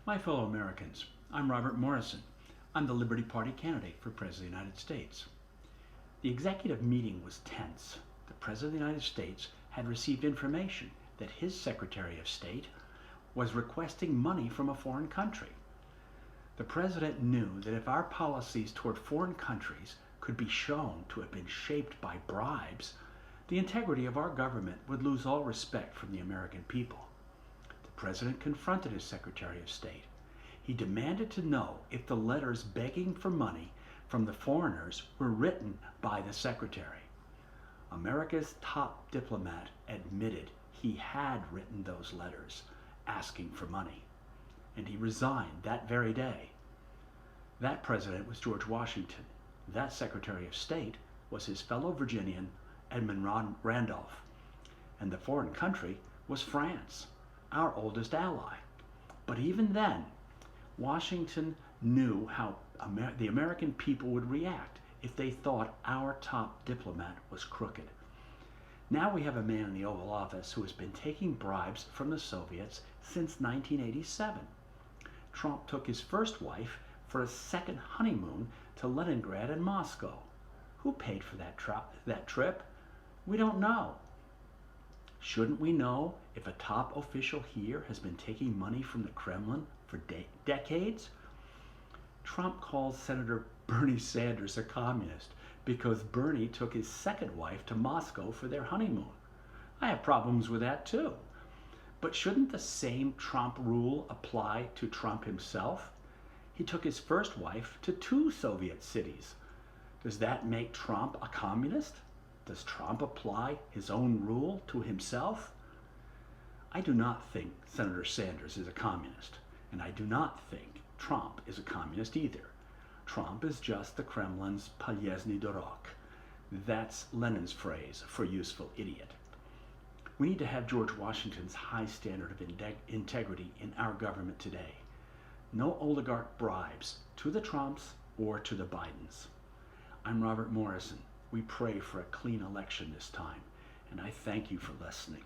My fellow Americans, I'm Robert Morrison. I'm the Liberty Party candidate for President of the United States. The executive meeting was tense. The President of the United States had received information that his Secretary of State was requesting money from a foreign country. The President knew that if our policies toward foreign countries could be shown to have been shaped by bribes, the integrity of our government would lose all respect from the American people. The President confronted his Secretary of State. He demanded to know if the letters begging for money from the foreigners were written by the Secretary. America's top diplomat admitted he had written those letters asking for money, and he resigned that very day. That president was George Washington. That Secretary of State was his fellow Virginian, Edmund Randolph. And the foreign country was France, our oldest ally. But even then, Washington knew how the American people would react if they thought our top diplomat was crooked. Now we have a man in the Oval Office who has been taking bribes from the Soviets since 1987. Trump took his first wife for a second honeymoon to Leningrad and Moscow. Who paid for that trip? We don't know. Shouldn't we know if a top official here has been taking money from the Kremlin for decades? Trump calls Senator Bernie Sanders a communist because Bernie took his second wife to Moscow for their honeymoon. I have problems with that too. But shouldn't the same Trump rule apply to Trump himself? He took his first wife to 2 Soviet cities. Does that make Trump a communist? Does Trump apply his own rule to himself? I do not think Senator Sanders is a communist, and I do not think Trump is a communist either. Trump is just the Kremlin's Polezny Durok. That's Lenin's phrase for useful idiot. We need to have George Washington's high standard of integrity in our government today. No oligarch bribes to the Trumps or to the Bidens. I'm Robert Morrison. We pray for a clean election this time, and I thank you for listening.